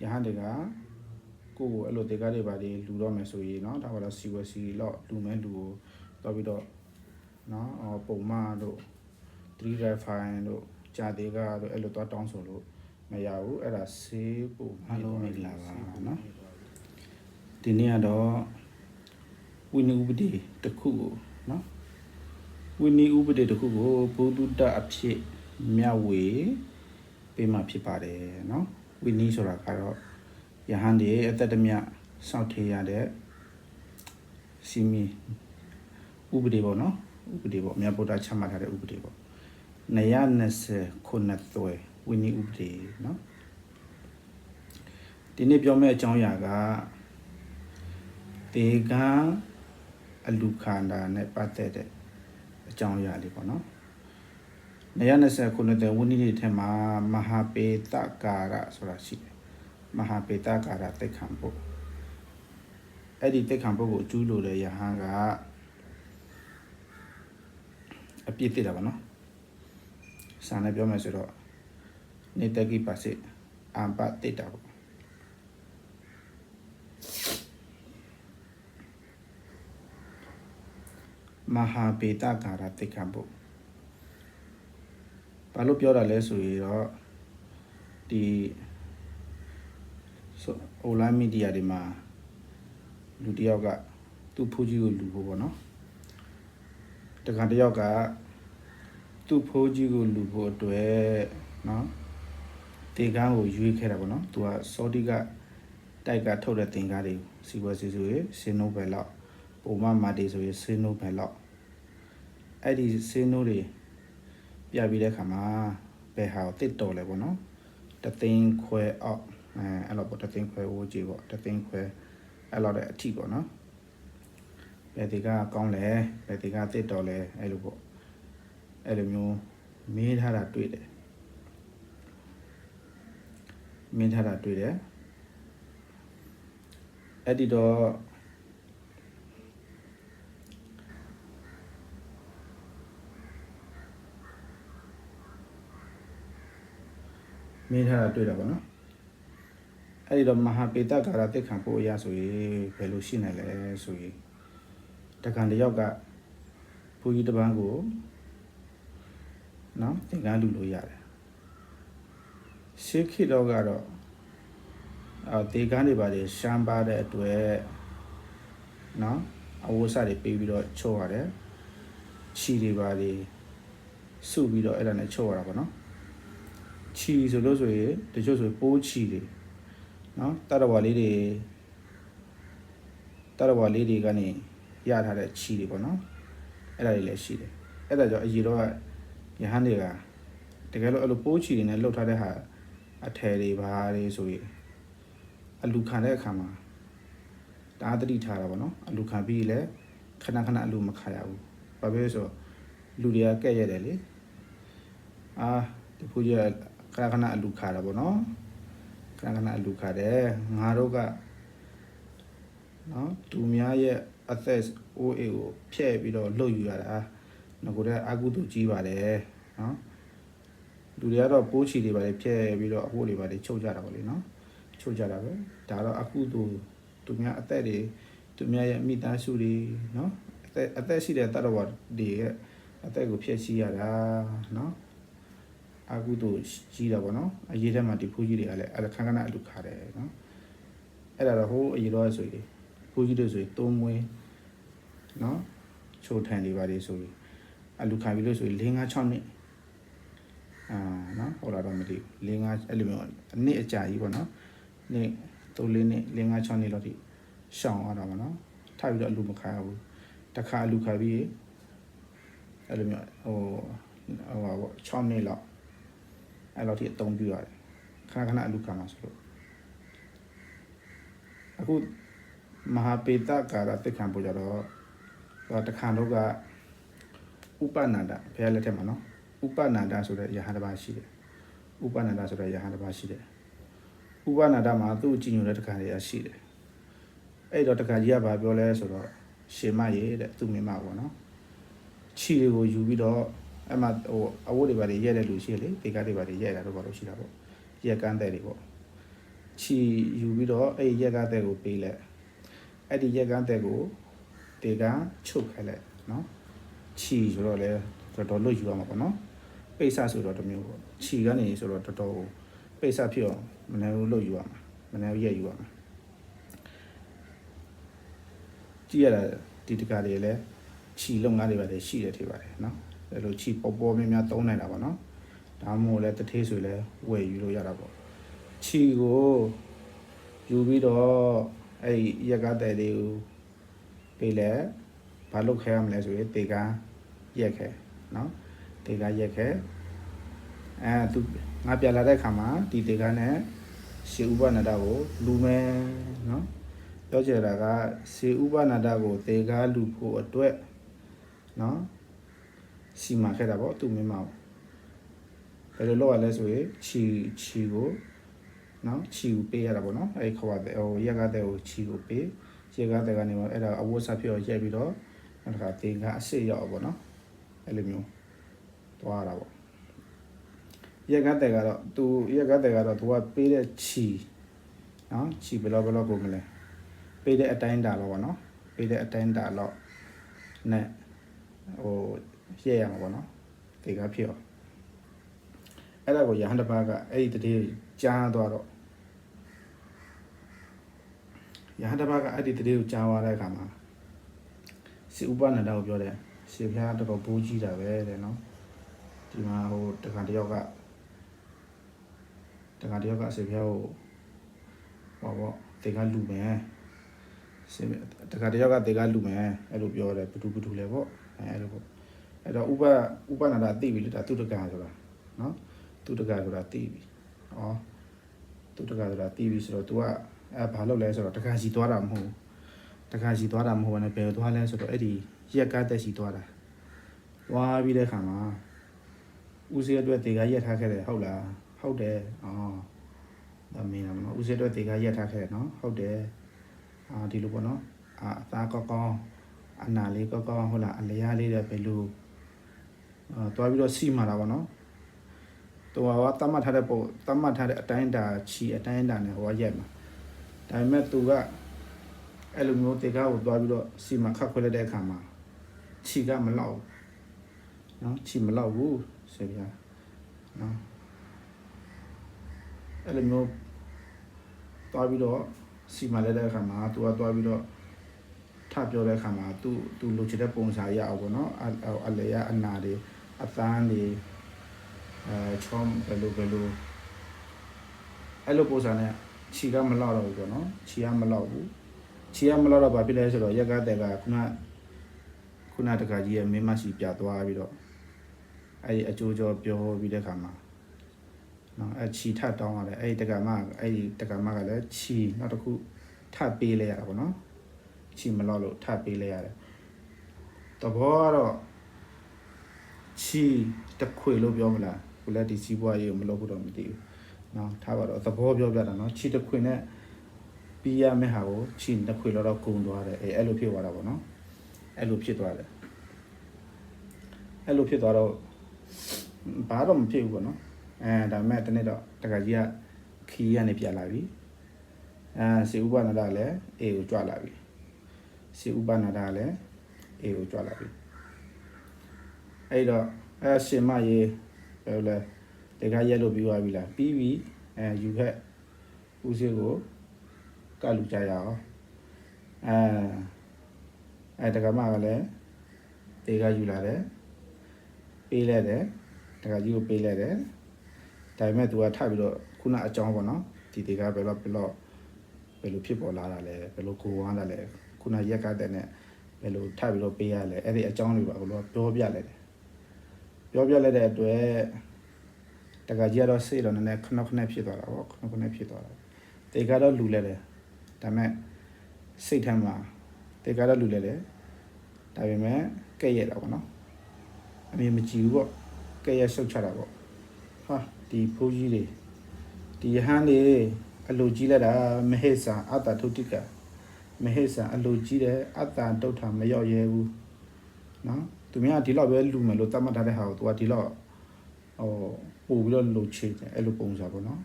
ယဟန်တွေကကိုကိုအဲ့လိုတေကားတွေပါတွေလူတော့မယ်ဆိုရင်เนาะဒါပါတော့စီဝစီလောက်လူမဲလူကိုတော့ပြီးတော့เนาะပုံမတို့3 refine တို့ဂျာတေကားတို့အဲ့လိုတော့တောင်းဆိုလို့မရဘူးအဲ့ဒါဆေးပို့အားလုံးမင်္ဂလာပါเนาะဒီနေ့ကတော့ဝိနည်းဥပဒေတစ်ခုကိုเนาะဝိနည်းဥပဒေတစ်ခုကိုဘုဒ္ဓတအဖြစ်မြတ်ဝေပေးမှဖြစ်ပါတယ်เนาะဝိနည်းဆိုတာကတော့ယဟန်တွေအသက်တမြစောင့်ထေရတဲ့စီမီဥပဒေပေါ့เนาะဥပဒေပေါ့မြတ်ဗုဒ္ဓချမှတ်ထားတဲ့ဥပဒေပေါ့920ခုနှစ်သွဲဝိနည်းဥပဒေเนาะဒီနေ့ပြောမယ့်အကြောင်းအရာကဒေဂံအလူခန္ဓာနဲ့ပတ်သက်တဲ့အကြောင်းအရာလေးပေါ့နော်920ခုနှစ်တဲ့ဝိနည်းတွေထဲမှာမဟာပေတကာရဆိုတာရှိတယ်မဟာပေတကာရသိက္ခာပုဒ်အဲ့ဒီသိက္ခာပုဒ်ကိုကျူးလို့တဲ့ယဟန်ကအပြစ်သိတာပါနော်စာနဲ့ပြောမယ်ဆိုတော့နေတကိပါစိအံပတိတာပေါ့မဟာပေတကာရသိက္ခာပုဒ်ဘာလို့ပြောတာလဲဆိုရင်တော့ဒီအွန်လိုင်းမီဒီယာတွေမှာလူတယောက်ကသူ့ဖိုးကြီးကိုလူဖို့ပေါ့နော်တခါတယောက်ကသူ့ဖိုးကြီးကိုလူဖို့အတွက်နော်တေကန်းကိုရွေးခဲ့တာပေါ့နော်သူကစောတိကတိုက်ကထုတ်တဲ့တင်ကားတွေစီဝါစီဆိုရင်စင်နိုဘယ်လောက်ပုံမမာတီဆိုရင်စင်နိုဘယ်လောက်အဲ့ဒီစင်နိုတွေပြပြီးတဲ့ခါမှာဘယ်ဟာတစ်တော်လဲပေါ့နော်တသိန်းခွဲအောက်အဲ့လိုပေါ့တသိန်းခွဲဝိုးကြီးပေါ့တသိန်းခွဲအဲ့လိုတဲ့အထိပေါ့နော်ဘယ်ဒီကကောင်းလဲဘယ်ဒီကတစ်တော်လဲအဲ့လိုပေါ့အဲ့လိုမျိုးမေးထားတာတွေ့တယ်မေးထားတာတွေ့တယ်အဲ့ဒီတော့မေးထားတာတွေ့တာပေါ့နော်အဲ့ဒီတော့မဟာပေတကာရသိက္ခာပုဒ်အရဆိုရင်ဘယ်လိုရှိနိုင်လဲဆိုရင်တက္ကံတယောက်ကဘုရားတပန်းကိုနော်သင်္ကန်းလူလို့ရတယ်ရှေးခေတ်တော့ကတော့တေကန်းတွေပါတယ်ရှမ်းပါတဲ့အတွက်နော်အဝတ်စားတွေပေးပြီးတော့ချုပ်ရတယ်ခြီတွေပါတယ်စုပြီးတော့အဲ့ဒါနဲ့ချုပ်ရတာပေါ့နော်ခြီဆိုလို့ဆိုရင်တချို့ဆိုပိုးခြီတွေနော်တရဝါလေးတွေကနေရထားတဲ့ခြီတွေပေါ့နော်အဲ့ဒါတွေလည်းရှိတယ်အဲ့ဒါကြောင့်အကြီးတော့ယဟန်တွေကတကယ်လို့အဲ့လိုပိုးခြီတွေနဲ့လှုပ်ထားတဲ့ဟာအထယ်တွေဘာတွေဆိုရင်အလူခံတဲ့အခါမှာဒါသတိထားတာပေါ့နော်အလူခံပြီးလဲခဏအလူမခါရဘူးဘာဖြစ်လို့ဆိုလူတွေကကဲ့ရတယ်လေဒီဖူးကြီးခဏအလူခါတာပေါ့နော်ခဏအလူခါတယ်ငါတို့ကနော်သူများရဲ့အသက် OA ကိုဖျက်ပြီးတော့လှုပ်ယူရတာငါကိုယ်ကအကုသို့ကြီးပါတယ်နော်လူတွေကတော့ပိုးချီတွေပါလေဖျက်ပြီးတော့အဖို့တွေပါလေချုပ်ကြတာပေါ့လေနော်ချုပ်ကြတာပဲဒါတော့အကုသို့သူများအသက်တွေသူများရဲ့မိသားစုတွေနော်အသက်ရှိတဲ့တတ္တဝါတွေရဲ့အသက်ကိုဖျက်ဆီးရတာနော်အကုသို့ကြီးတာပေါ့နော်အရေးထဲမှာဒီဖိုးကြီးတွေကလည်းခဏအလူခါတယ်နော်အဲ့ဒါတော့ဟိုအရေးတော့ဆိုရင်ဖိုးကြီးတို့ဆိုရင်သုံးမွေးနော်ချိုထန်တွေပါလေဆိုရင်အလူခါပြီလို့ဆိုရင်4 5 6နှစ်နော်ဟောလာတော့မသိဘူး4 5အဲ့လိုမျိုးအနည်းအကြာကြီးပေါ့နော်နေ့3 4နှစ်4 5 6နှစ်လောက်ထိရှောင်ရတာပေါ့နော်ထပ်ပြီးတော့အလူမခါရဘူးတစ်ခါအလူခါပြီးအဲ့လိုမျိုးဟိုပေါ့6နှစ်လောက်အဲ့လောက်ထိအသုံးပြုရတယ်ခဏအလူခါမှာဆိုလို့အခုမဟာပေတကာရသိက္ခာပုဒ်ကြတော့တခါတော့ကဥပနန္ဒဘုရားလက်ထက်မှာနော်ဥပနန္ဒဆိုတဲ့ယဟန်တစ်ပါးရှိတယ်ဥပနန္ဒဆိုတဲ့ယဟန်တစ်ပါးရှိတယ်ဥပနန္ဒမှာသူ့ကြည်ညိုတဲ့တခါတွေရှိတယ်အဲ့တော့တခါကြီးကဘာပြောလဲဆိုတော့ရှင်မရေတဲ့သူ့မိမပေါ့နော်ခြီတွေကိုယူပြီးတော့အဲ့မှာဟိုအဝတ်တွေပါတွေရဲတဲ့လူရှိလေဒီကားတွေပါတွေရဲတာတော့ဘာလို့ရှိတာပေါ့ရက်ကန်းတဲ့တွေပေါ့ ခြီယူပြီးတော့အဲ့ရက်ကတဲ့ကိုပေးလိုက်အဲ့ဒီရက်ကတဲ့ကိုတေကချုပ်ခိုင်းလိုက်နော်ခြီဆိုတော့လေတော်တော်လွတ်ယူရမှာပေါ့နော်ပိတ်ဆဆိုတော့တမျိုးပေါ့ခြီကနေဆိုတော့တော်တော်ပိတ်ဆဖြစ်အောင်မနေဘူးလွတ်ယူရမှာမနေဘူးရက်ယူရမှာကြည့်ရတာဒီတကားတွေလည်းခြီလုံငါးတွေပါတယ်ရှိတယ်ထင်ပါတယ်နော်အဲ့လိုခြီပေါ်ပေါ်များများသုံးနိုင်တာပေါ့နော်ဒါမှမဟုတ်လည်းတထေးဆိုလည်းဝယ်ယူလို့ရတာပေါ့ခြီကိုယူပြီးတော့အဲ့ရက်ကတဲ့လေးကိုပေးလဲဘာလုပ်ခဲရမလဲဆိုရင်တေကရက်ခဲနော်တေကရက်ခဲသူငါပြလာတဲ့ခါမှာဒီတေကနဲ့ရှေဥပနာဒကိုလူမဲနော်ပြောချင်တာကရှေဥပနာဒကိုတေကလူဖို့အတွက်နော်စီမံခဲ့တာပေါ့သူမင်းမဘယ်လိုလုပ်ရလဲဆိုရင်ခြီကိုနော်ခြီကိုပေးရတာပေါ့နော်အဲ့ခေါ်တဲ့ဟိုရက်ကတဲ့ကိုခြီကိုပေးရက်ကတဲ့ကနေအဲ့ဒါအဝတ်စားပြောရက်ပြီးတော့နောက်တစ်ခါတေကအစစ်ရောက်ပေါ့နော်အဲ့လိုမျိုးသွားရတာပေါ့ရက်ကတဲ့ကတော့သူရက်ကတဲ့ကတော့သူကပေးတဲ့ခြီနော်ခြီဘယ်လောက်ပုံမလဲပေးတဲ့အတိုင်းတာတော့ပေါ့နော်ပေးတဲ့အတိုင်းတာတော့နဲ့ဟိုရက်ရမှာပေါ့နော်တေကဖြစ်အောင်အဲ့ဒါကိုရဟန္တာဘကအဲ့ဒီတည်းကြားသွားတော့ရဟန္တာဘကအဲ့ဒီတည်းကိုကြားသွားတဲ့အခါမှာစေဥပနန္ဒကိုပြောတယ်စေဖျားတော်တော်ဘူးကြီးတာပဲတဲ့နော်ဒီမှာဟိုတခါတယောက်ကစေဖျားကိုဟောပေါ့တေကလူမယ်စေတခါတယောက်ကတေကလူမယ်အဲ့လိုပြောတယ်ဘသူလဲပေါ့အဲ့လိုပေါ့အဲ့တော့ဥပနန္ဒသိပြီလေဒါသူတက္ကဆိုတာနော်သူတက္ကဆိုတာသိပြီသူတက္ကဆိုတာသိပြီဆိုတော့ तू ကဘာလုပ်လဲဆိုတော့တက္ကစီသွားတာမဟုတ်တက္ကစီသွားတာမဟုတ်ဘဲနဲ့ဘယ်သွားလဲဆိုတော့အဲ့ဒီရက်ကတက်စီသွားတာသွားပြီးတဲ့ခါမှာဦးစီးအတွက်တေကရက်ထားခဲ့တယ်ဟုတ်လားဟုတ်တယ်ဒါမင်းလားနော်ဦးစီးအတွက်တေကရက်ထားခဲ့တယ်နော်ဟုတ်တယ်ဒီလိုပေါ့နော်အသားကောင်းအနာလေးကောင်းဟုတ်လားအလျားလေးတဲ့ဘယ်လိုသွားပြီးတော့စီမှာတာပေါ့နော်တော်ကတတ်မှတ်ထားတဲ့အတိုင်းတာခြီအတိုင်းတာနဲ့ဟိုကရက်မှာဒါပေမဲ့သူကအဲ့လိုမျိုးတေကားကိုသွားပြီးတော့စီမံခတ်ခွဲလိုက်တဲ့အခါမှာခြီကမလောက်နော်ခြီမလောက်ဘူးဆိုပြနော်အဲ့လိုမျိုးသွားပြီးတော့စီမံလိုက်တဲ့အခါမှာသူကသွားပြီးတော့ထပြောတဲ့အခါမှာသူလိုချင်တဲ့ပုံစံရအောင်ပေါ့နော်အလေရအနာတွေအသန်းတွေချောင်းဘယ်လိုအဲ့လိုပုံစံနဲ့ခြီကမလောက်တော့ဘူးပေါ့နော်ခြီကမလောက်တော့ဘာဖြစ်လဲဆိုတော့ရက်ကတဲ့ကခုနတကကြီးရဲ့မင်းမရှိပြသွားပြီးတော့အဲ့ဒီအကျိုးကြောပြောပြီးတဲ့ခါမှာနော်ခြီထတောင်းရတယ်အဲ့ဒီတကမကလည်းခြီနောက်တစ်ခုထပေးလဲရတာပေါ့နော်ခြီမလောက်လို့ထပေးလဲရတယ်တဘောကတော့ခြီတခွေလို့ပြောမလားကိုလည်းဒီစီးပွားရေးကိုမလုပ်ဘူးတော့မသိဘူးနော်ထားပါတော့သဘောပြောပြတာနော်ခြီတခွေနဲ့ပြီးရမယ့်ဟာကိုခြီတခွေတော့ကုံသွားတယ်အဲ့လိုဖြစ်သွားတာပေါ့နော်အဲ့လိုဖြစ်သွားတယ်အဲ့လိုဖြစ်သွားတော့ဘာတော့မဖြစ်ဘူးပေါ့နော်ဒါပေမဲ့တနေ့တော့တခါကြီးကခီးကနေပြလာပြီစေဥပနာဒလည်းအေကိုကြွလာပြီစေဥပနာဒလည်းအေကိုကြွလာပြီအဲ့တော့ရှင်မရေဘယ်လိုလဲတခါရက်လို့ပြီးသွားပြီလားပြီးပြီယူခက်ဦးစေးကိုကလူကြရအောင်တခါမှကလည်းတေကယူလာတယ်ပေးလိုက်တယ်တခါကြီးကိုပေးလိုက်တယ်ဒါပေမဲ့ तू ကထပ်ပြီးတော့ခုနအကြောင်းပေါ့နော်ဒီတေကဘယ်လိုဖြစ်ပေါ်လာတာလဲဘယ်လိုကိုဝမ်းတာလဲခုနရက်ကတဲ့နဲ့ဘယ်လိုထပ်ပြီးတော့ပေးရလဲအဲ့ဒီအကြောင်းတွေပါဘယ်လိုပြောပြလိုက်တယ်ပြောပြလိုက်တဲ့အတွက်တခါကြီးကတော့စိတ်တော့နည်းနည်းခဏဖြစ်သွားတာပေါ့ခဏဖြစ်သွားတာတေကတော့လူလဲတယ်ဒါပေမဲ့စိတ်ထဲမှာတေကတော့လူလဲတယ်ဒါပေမဲ့ကဲ့ရဲ့တာပေါ့နော်အမြင်မကြည့်ဘူးပေါ့ကဲ့ရဲ့ရှုပ်ချတာပေါ့ဟာဒီဖိုးကြီးတွေဒီယဟန်တွေအလိုကြီးလိုက်တာမဟိဆာအတ္တထုတိကမဟိဆာအလိုကြီးတယ်အတ္တဒုဋ္ဌမရောက်ရဲဘူးနော်သူများဒီလောက်ပဲလူမယ်လို့သတ်မှတ်ထားတဲ့ဟာကို तू ကဒီလောက်ပို့ပြီးတော့လှုပ်ချေတယ်အဲ့လိုပုံစံပေါ့နော်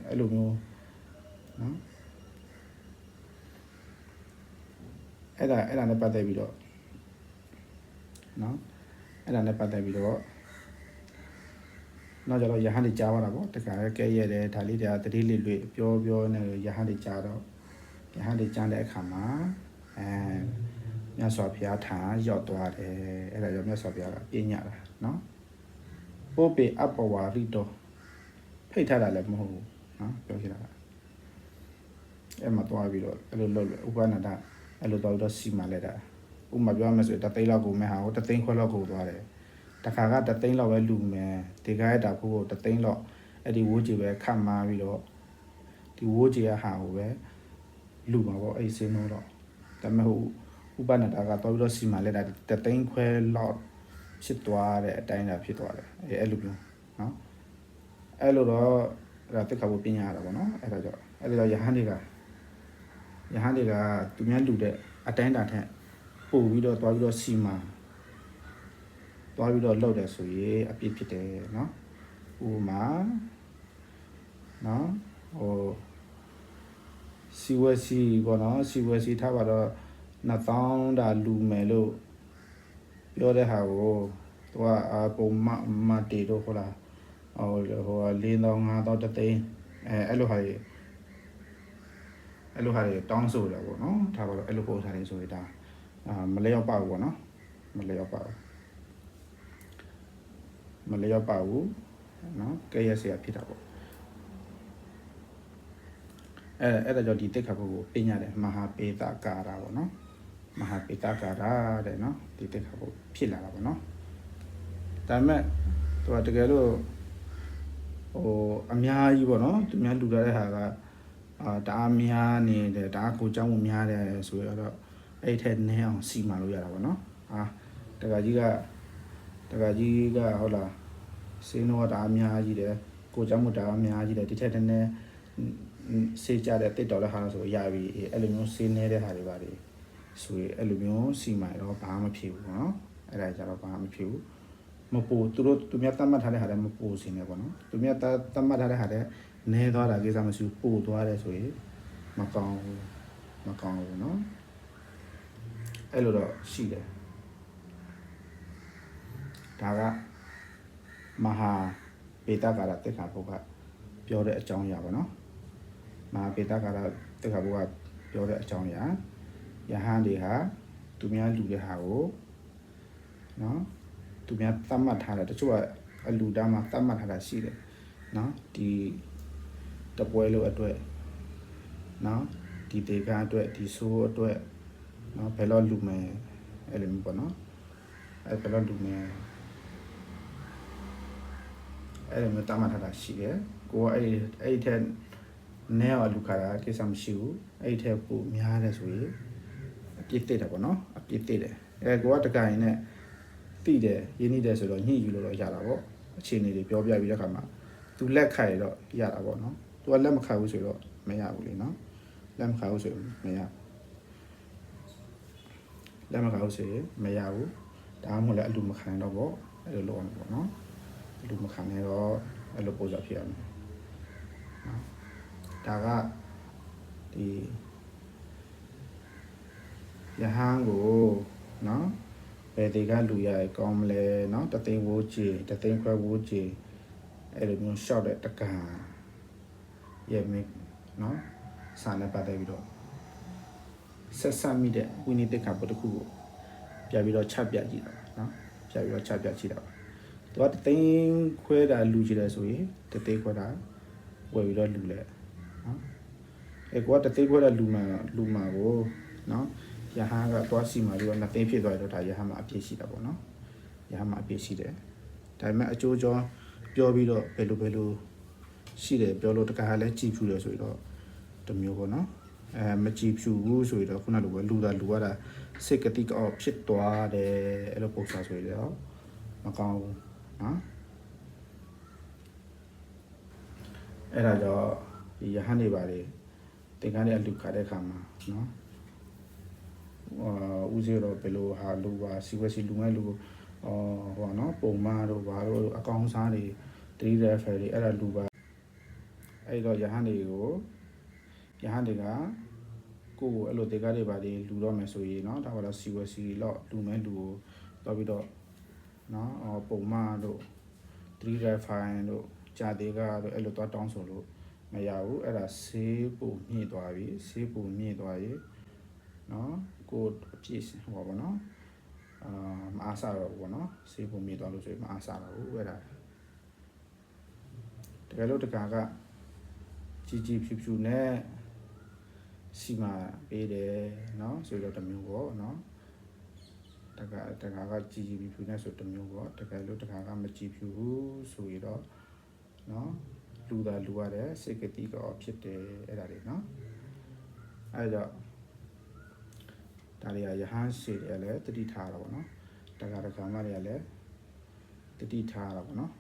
အဲ့လိုမျိုး နော်အဲ့ဒါနဲ့ပတ်သက်ပြီးတော့နော်အဲ့ဒါနဲ့ပတ်သက်ပြီးတော့နောက်ကြတော့ရဟန်းတွေကြားသွားတာပေါ့တခါကဲရဲတယ်ဒါလေးတွေကတတိလေးလွေပြောနေရဟန်းတွေကြားတော့ရဟန်းတွေကြားတဲ့အခါမှာမြတ်စွာဘုရားထံရောက်သွားတယ်အဲ့ဒါကြောင့်မြတ်စွာဘုရားကပြညတာနော်ပို့ပေအပဝါရိတောဖိတ်ထားတာလည်းမဟုတ်ဘူးနော်ပြောချင်တာအဲ့မှာသွားပြီးတော့အဲ့လိုလုပ်လို့ဥပနန္ဒအဲ့လိုတော့စီမံလိုက်တာဥမာပြောမယ်ဆိုရင်တသိန်းလောက်ကိုမဲ့ဟာကိုတသိန်းခွဲလောက်ကိုသွားတယ်တခါကတသိန်းလောက်ပဲလူမယ်ဒီကားရတာကိုတသိန်းလောက်အဲ့ဒီဝိုးကြီးပဲခတ်မာပြီးတော့ဒီဝိုးကြီးရဟာကိုပဲလူမှာပေါ့အဲ့စင်းတော့ဒါပေမဲ့ဥပနန္ဒကတော့ပြီးတော့စီမံလိုက်တာတသိန်းခွဲလောက်ဖြစ်သွားတဲ့အတိုင်းသာဖြစ်သွားတယ်အဲ့လိုမျိုးနော်အဲ့လိုတော့အဲ့ဒါတက်ခါဖို့ပညာရတာပေါ့နော်အဲ့ဒါကြောင့်ရဟန်းတွေကသူများလူတဲ့အတိုင်းတာထက်ပို့ပြီးတော့သွားပြီးတော့စီမံသွားပြီးတော့လှုပ်တယ်ဆိုရင်အပြစ်ဖြစ်တယ်နော်ဥပမာနော်စီဝစီပေါ့နော်စီဝစီထားပါတော့2000တာလူမယ်လို့ပြောတဲ့ဟာကိုသူကပုံမတေတော့ဟုတ်လားဟို4000 5000တသိန်းအဲ့လိုဟာတွေတောင်းဆိုတာပေါ့နော်ထားပါတော့အဲ့လိုပုံစံတွေဆိုရင်ဒါမလျော့ပါဘူးပေါ့နော်မလျော့ပါဘူးနော်ကဲရစီဖြစ်တာပေါ့အဲ့ဒါကြောင့်ဒီတိတ်ခါဖို့ကိုပညာတယ်မဟာပေတကာရာပေါ့နော်မဟာပေတကာရာတဲ့နော်ဒီတိတ်ခါဖို့ဖြစ်လာတာပေါ့နော်ဒါပေမဲ့သူကတကယ်လို့အများကြီးပေါ့နော်သူများလူလာတဲ့ဟာကတအားများနေတယ်တအားကိုကြောင်းမှုများတယ်ဆိုတော့အဲ့ထက်နည်းအောင်စီမံလို့ရတာပေါ့နော်တကကြီးကဟုတ်လားစင်းတော့တအားများကြီးတယ်ကိုကြောင်းမှုတအားများကြီးတယ်ဒီထက်နည်းစေးကြတဲ့တစ်တော်တဲ့ဟာဆိုရပြီအဲ့လိုမျိုးစေးနေတဲ့ဟာတွေပါတွေဆိုရင်အဲ့လိုမျိုးစီမံတော့ဘာမှမဖြစ်ဘူးနော်အဲ့ဒါကြတော့ဘာမှမဖြစ်ဘူးမပူသူများတတ်မှတ်ထားတဲ့ဟာလည်းမပူစင်နေပေါ့နော်သူများတတ်မှတ်ထားတဲ့ဟာလည်းနည်းသွားတာကိစ္စမရှိဘူးပို့သွားတယ်ဆိုရင်မကောင်းဘူးနော်အဲ့လိုတော့ရှိတယ်ဒါကမဟာပေတကာရတက်ခါဘုကပြောတဲ့အကြောင်းအရာပေါ့နော်မဟာပေတကာရတက်ခါဘုကပြောတဲ့အကြောင်းအရာယဟန်တွေဟာသူများလူတဲ့ဟာကိုနော်သူများသတ်မှတ်ထားတယ်တချို့ကအလူတားမှာသတ်မှတ်ထားတာရှိတယ်နော်ဒီတပွဲလို့အတွက်နော်ဒီဒေကအတွက်ဒီဆိုးအတွက်နော်ဘယ်လိုလူမယ်အဲ့လိုမျိုးပေါ့နော်အဲ့ဘယ်လိုလူမယ်အဲ့လိုမျိုးတတ်မှတ်ထားတာရှိတယ်ကိုကအဲ့ထက်နဲအောင်လူခါတာကိစ္စမရှိဘူးအဲ့ထက်ပိုများတယ်ဆိုရင်အပြစ်တိတယ်ပေါ့နော်အပြစ်တိတယ်ကိုကတကရင်နဲ့တိတယ်ရင်းနှီးတယ်ဆိုတော့ညှိယူလို့တော့ရတာပေါ့အခြေအနေတွေပြောပြပြီးတဲ့ခါမှာသူလက်ခိုက်တော့ရတာပေါ့နော်သူကလက်မခိုက်ဘူးဆိုတော့မရဘူးလေနော်လက်မခိုက်ဘူးဆိုရင်မရဘူးဒါမှမဟုတ်လည်းအလူမခံတော့ပေါ့အဲ့လိုလုပ်ရမှာပေါ့နော်အလူမခံနေတော့အဲ့လိုပုံစံဖြစ်ရမယ်နော်ဒါကဒီယဟန်ကိုနော်ဘယ်တေကလူရကောင်းမလဲနော်တသိန်းဝိုးချေတသိန်းခွဲဝိုးချေအဲ့လိုမျိုးရှောက်တဲ့တက္ကံရဲ့မင်းနော်စာနဲ့ပတ်သက်ပြီးတော့ဆက်ဆံမိတဲ့ဝိနည်းတိခါပုတ္တခုကိုပြပြီးတော့ချပြကြည့်တာနော်ပြပြီးတော့ချပြကြည့်တာသူကတသိန်းခွဲတာလူကြည့်တယ်ဆိုရင်တသိန်းခွဲတာဝယ်ပြီးတော့လူလဲနော်အဲ့ကွာတသိန်းခွဲတာလူမှာကိုနော်ယဟန်ကသွားစီမှာပြီးတော့နှစ်သိန်းဖြစ်သွားတော့ဒါယဟန်မှာအပြည့်ရှိတာပေါ့နော်ယဟန်မှာအပြည့်ရှိတယ်ဒါပေမဲ့အကျိုးကြောပြောပြီးတော့ဘယ်လိုရှိတယ်ပြောလို့တခါလဲကြည်ဖြူတယ်ဆိုတော့တမျိုးပေါ့နော်မကြည်ဖြူဘူးဆိုတော့ခုနလိုပဲလူရတာစိတ်ကတိကောဖြစ်သွားတယ်အဲ့လိုပုံစံဆိုရတော့မကောင်းဘူးနော်အဲ့ဒါကြောင့်ဒီယဟန်တွေပါလေသင်္ကန်းတွေအလူခါတဲ့ခါမှာနော်ဦးဇေတော့ဘယ်လိုဟာလူပါစီဝက်စီလူမဲ့လူဟိုနော်ပုံမတို့ဘာတို့အကောင်းစားတွေ3 refer တွေအဲ့ဒါလူပါအဲ့တော့ယဟန်တွေကို ယဟန်တွေကကိုယ်အဲ့လိုတေကားတွေပါလူတော့မယ်ဆိုရင်เนาะဒါကတော့စီဝစီလောက်လူမဲလူကိုတော့ပြီးတော့เนาะပုံမှန်တို့3 drive file တို့ကြာတေကားတို့အဲ့လိုတော့တောင်းဆိုလို့မရဘူးအဲ့ဒါဆေးပုံမြင့်သွားပြီဆေးပုံမြင့်သွားရေเนาะကိုအပြည့်ဟောပါเนาะမအားစားတော့ဘူးပေါ့နော်ဆေးပုံမြင့်သွားလို့ဆိုရင်မအားစားတော့ဘူးအဲ့ဒါတကယ်လို့တကာကကြီးဖြူဖြူနဲ့စီမာပေးတယ်เนาะဆိုတော့တစ်မျိုးပေါ့เนาะတကာကကြီးဖြူနဲ့ဆိုတစ်မျိုးပေါ့တကယ်လို့တကာကမကြီးဖြူဘူးဆိုရင်တော့เนาะလူရတယ်စိတ်ကတိကောဖြစ်တယ်အဲ့ဒါတွေเนาะအဲ့တော့ဒါတွေကယဟန်ရှေ့တယ်လည်းတတိထားတာပေါ့နော်တက္ကမတွေကလည်းတတိထားတာပေါ့နော်